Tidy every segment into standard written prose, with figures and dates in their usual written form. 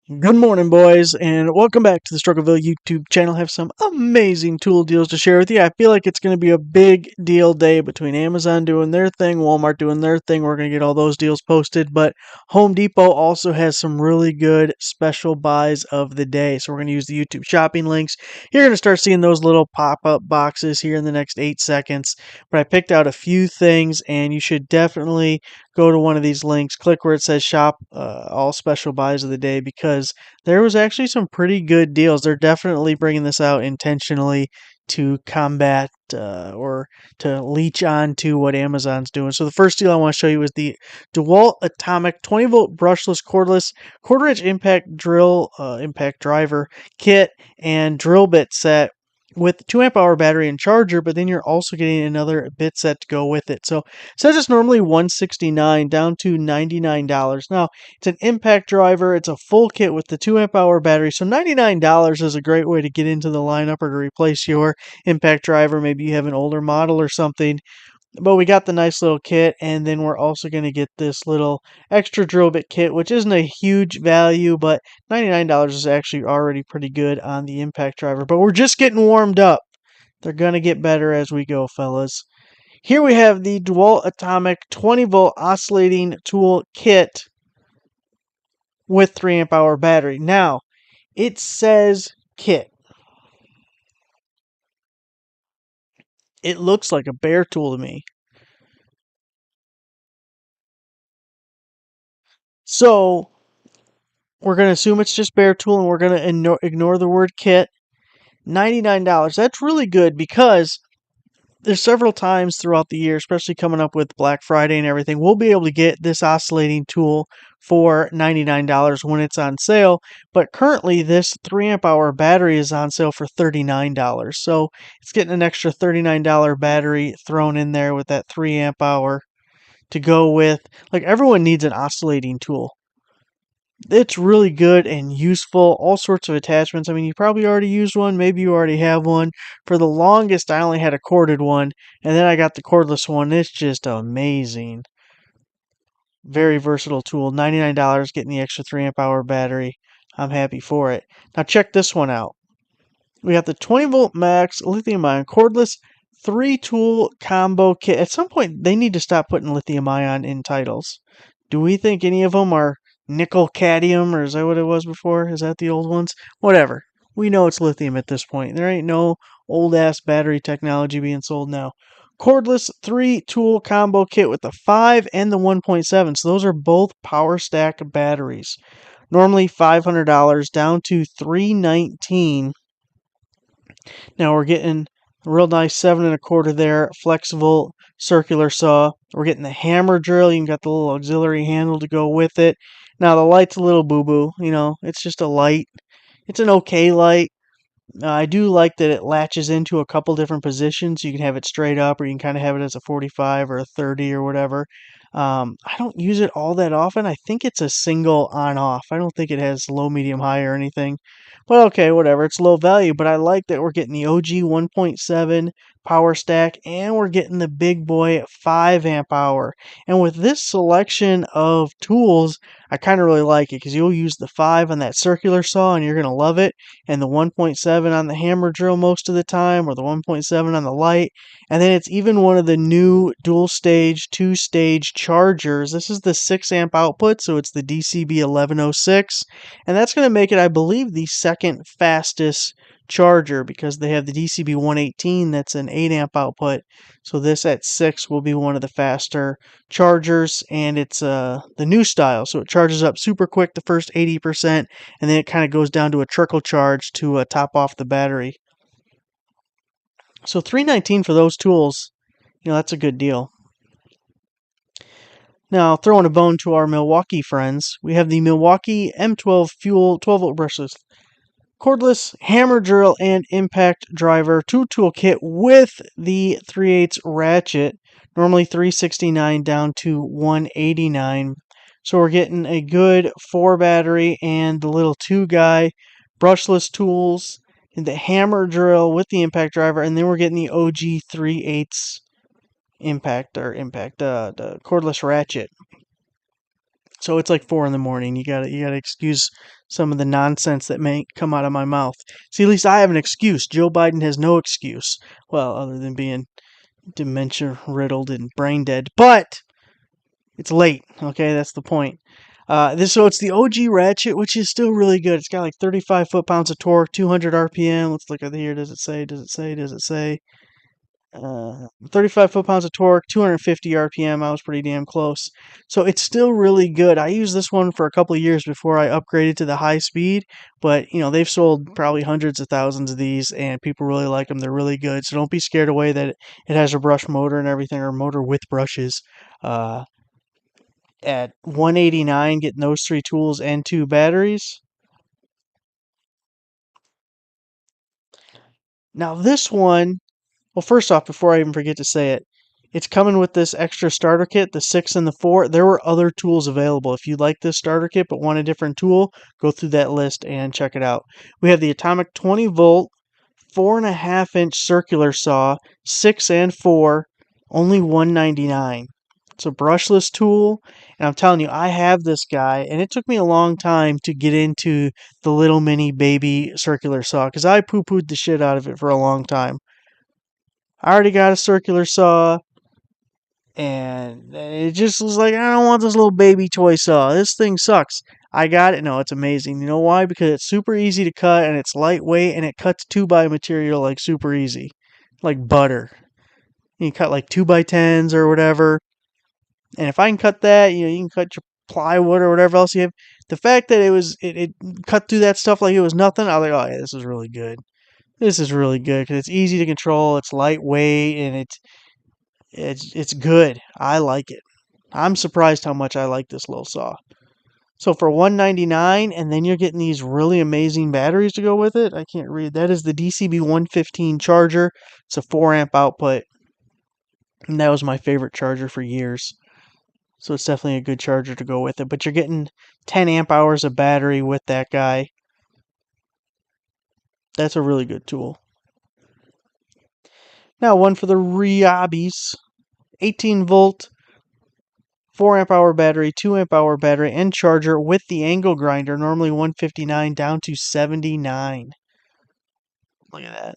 Good morning, boys, and welcome back to the Struggleville YouTube channel. I have some amazing tool deals to share with you. I feel like it's going to be a big deal day between Amazon doing their thing, Walmart doing their thing. We're going to get all those deals posted, but Home Depot also has some really good special buys of the day. So we're going to use the YouTube shopping links. You're going to start seeing those little pop-up boxes here in the next 8 seconds. But I picked out a few things, and you should definitely go to one of these links, click where it says shop all special buys of the day, because there was actually some pretty good deals. They're definitely bringing this out intentionally to combat or to leech on to what Amazon's doing. So the first deal I want to show you is the DEWALT Atomic 20-volt brushless cordless quarter-inch impact drill impact driver kit and drill bit set with 2 amp hour battery and charger, but then you're also getting another bit set to go with it. So it says it's normally $169 down to $99. Now, it's an impact driver. It's a full kit with the 2 amp hour battery. So $99 is a great way to get into the lineup or to replace your impact driver. Maybe you have an older model or something. But we got the nice little kit, and then we're also going to get this little extra drill bit kit, which isn't a huge value, but $99 is actually already pretty good on the impact driver. But we're just getting warmed up. They're going to get better as we go, fellas. Here we have the DEWALT Atomic 20-volt oscillating tool kit with 3 amp hour battery. Now, it says kit. It looks like a bare tool to me. So, we're going to assume it's just bare tool, and we're going to ignore the word kit. $99. That's really good because there's several times throughout the year, especially coming up with Black Friday and everything, we'll be able to get this oscillating tool for $99 when it's on sale. But currently, this 3 amp hour battery is on sale for $39. So it's getting an extra $39 battery thrown in there with that 3 amp hour to go with. Like, everyone needs an oscillating tool. It's really good and useful. All sorts of attachments. I mean, you probably already used one. Maybe you already have one. For the longest, I only had a corded one, and then I got the cordless one. It's just amazing. Very versatile tool. $99, getting the extra 3 amp hour battery. I'm happy for it. Now check this one out. We got the 20-volt Max Lithium Ion cordless 3-tool combo kit. At some point, they need to stop putting lithium ion in titles. Do we think any of them are nickel cadmium, or is that what it was before? Is that the old ones? Whatever. We know it's lithium at this point. There ain't no old ass battery technology being sold now. Cordless 3-tool combo kit with the 5 and the 1.7. So those are both power stack batteries. Normally $500 down to $319. Now we're getting a real nice 7 1/4 there, flexible circular saw. We're getting the hammer drill. You got the little auxiliary handle to go with it. Now the light's a little boo-boo. You know, it's just a light. It's an okay light. I do like that it latches into a couple different positions. You can have it straight up, or you can kind of have it as a 45 or a 30 or whatever. I don't use it all that often. I think it's a single on-off. I don't think it has low, medium, high or anything. But okay, whatever. It's low value, but I like that we're getting the OG 1.7 power stack, and we're getting the big boy 5 amp hour. And with this selection of tools, I kind of really like it because you'll use the 5 on that circular saw and you're going to love it, and the 1.7 on the hammer drill most of the time, or the 1.7 on the light. And then it's even one of the new dual stage 2-stage chargers. This is the 6 amp output, so it's the DCB 1106, and that's going to make it, I believe, the second fastest charger, because they have the DCB 118 that's an 8 amp output. So this at 6 will be one of the faster chargers, and it's the new style, so it charges up super quick the first 80%, and then it kind of goes down to a trickle charge to top off the battery. So $319 for those tools, you know, that's a good deal. Now, throwing a bone to our Milwaukee friends, we have the Milwaukee M12 Fuel 12-volt brushless cordless hammer drill and impact driver 2-tool kit with the 3/8 ratchet. Normally $369 down to $189. So we're getting a good 4 battery and the little 2-guy brushless tools and the hammer drill with the impact driver, and then we're getting the OG 3/8 the cordless ratchet. So it's like 4 in the morning. You gotta excuse some of the nonsense that may come out of my mouth. See, at least I have an excuse. Joe Biden has no excuse. Well, other than being dementia riddled and brain dead. But it's late. Okay, that's the point. So it's the OG ratchet, which is still really good. It's got like 35 foot-pounds of torque, 200 RPM. Let's look at here. Does it say? Does it say? Does it say? 35 foot-pounds of torque, 250 RPM. I was pretty damn close. So it's still really good. I used this one for a couple of years before I upgraded to the high speed, but they've sold probably hundreds of thousands of these, and people really like them. They're really good. So don't be scared away that it has a brush motor and everything, or a motor with brushes. At $189, getting those 3 tools and 2 batteries. Now this one, well, first off, before I even forget to say it, it's coming with this extra starter kit, the 6 and the 4. There were other tools available. If you like this starter kit but want a different tool, go through that list and check it out. We have the Atomic 20-volt, 4.5-inch circular saw, 6 and 4, only $199. It's a brushless tool, and I'm telling you, I have this guy, and it took me a long time to get into the little mini baby circular saw, because I poo-pooed the shit out of it for a long time. I already got a circular saw, and it just was like, I don't want this little baby toy saw. This thing sucks. I got it. No, it's amazing. You know why? Because it's super easy to cut, and it's lightweight, and it cuts 2x material like super easy, like butter. You cut like 2x10s or whatever. And if I can cut that, you can cut your plywood or whatever else you have. The fact that it cut through that stuff like it was nothing, I was like, oh yeah, this is really good. This is really good because it's easy to control, it's lightweight, and it's good. I like it. I'm surprised how much I like this little saw. So for $199, and then you're getting these really amazing batteries to go with it. I can't read. That is the DCB 115 charger. It's a 4 amp output. And that was my favorite charger for years. So it's definitely a good charger to go with it. But you're getting 10 amp hours of battery with that guy. That's a really good tool. Now one for the Ryobis. 18 volt, 4 amp hour battery, 2 amp hour battery, and charger with the angle grinder. Normally 159 down to 79. Look at that.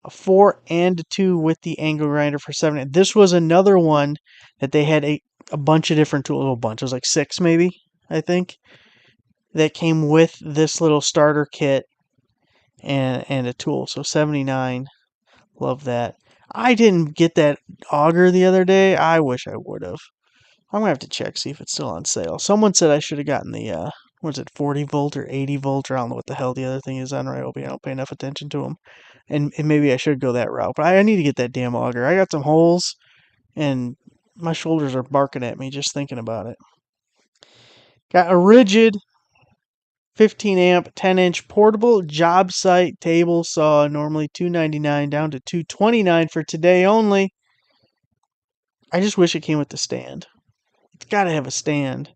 A 4 and a 2 with the angle grinder for 70. This was another one that they had a bunch of different tools. A bunch. It was like 6 maybe, I think, that came with this little starter kit and a tool. So 79. Love that. I didn't get that auger the other day. I wish I would have. I'm going to have to check, see if it's still on sale. Someone said I should have gotten the, what is it, 40 volt or 80 volt, or I don't know what the hell the other thing is on Ryobi. I don't pay enough attention to them. And maybe I should go that route. But I need to get that damn auger. I got some holes, and my shoulders are barking at me just thinking about it. Got a ridgid 15 amp, 10-inch portable job site table saw, normally $299 down to $229 for today only. I just wish it came with the stand. It's got to have a stand.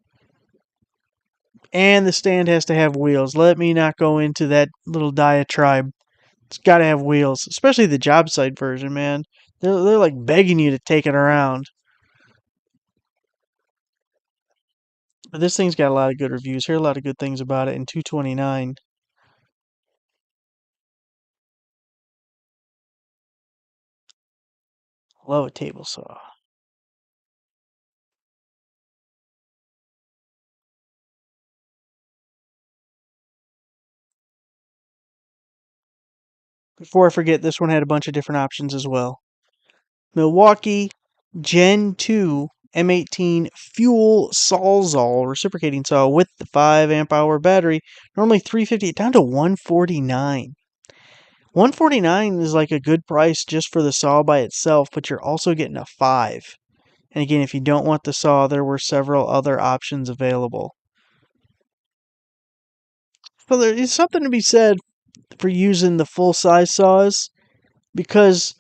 And the stand has to have wheels. Let me not go into that little diatribe. It's got to have wheels, especially the job site version, man. They're like begging you to take it around. But this thing's got a lot of good reviews. Hear a lot of good things about it. In $229. Love a table saw. Before I forget, this one had a bunch of different options as well. Milwaukee Gen 2 M18 Fuel Saw reciprocating saw with the 5 amp hour battery. Normally $350, down to $149. $149 is like a good price just for the saw by itself, but you're also getting a 5. And again, if you don't want the saw, there were several other options available. So there is something to be said for using the full size saws, because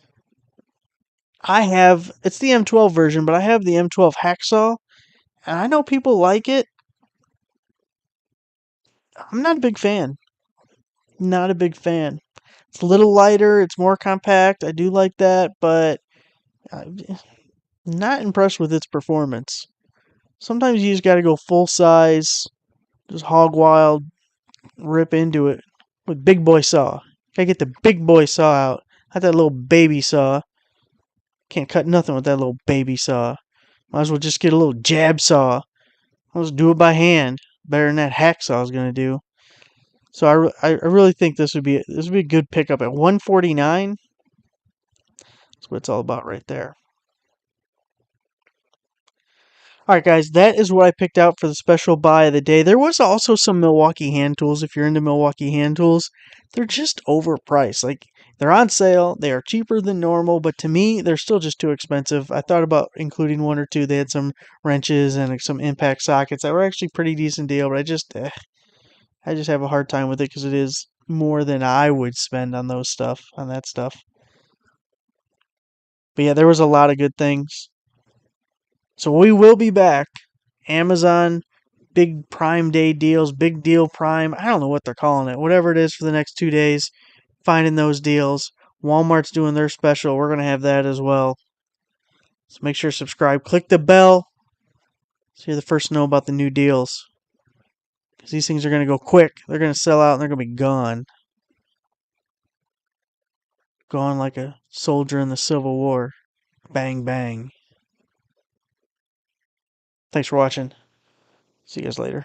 it's the M12 version, but I have the M12 hacksaw, and I know people like it. I'm not a big fan. Not a big fan. It's a little lighter, it's more compact. I do like that, but I'm not impressed with its performance. Sometimes you just got to go full size, just hog wild, rip into it with big boy saw. Gotta get the big boy saw out, not that little baby saw. Can't cut nothing with that little baby saw. Might as well just get a little jab saw. I'll just do it by hand. Better than that hacksaw is gonna do. So I really think this would be a good pickup at $149. That's what it's all about right there. Alright guys, that is what I picked out for the special buy of the day. There was also some Milwaukee hand tools. If you're into Milwaukee hand tools, they're just overpriced. Like, they're on sale, they are cheaper than normal, but to me, they're still just too expensive. I thought about including one or two. They had some wrenches and some impact sockets that were actually pretty decent deal, but I just have a hard time with it because it is more than I would spend on that stuff. But yeah, there was a lot of good things. So we will be back. Amazon, big Prime Day deals, big deal Prime. I don't know what they're calling it. Whatever it is for the next 2 days, finding those deals. Walmart's doing their special. We're going to have that as well. So make sure to subscribe. Click the bell so you're the first to know about the new deals. Because these things are going to go quick. They're going to sell out and they're going to be gone. Gone like a soldier in the Civil War. Bang, bang. Thanks for watching. See you guys later.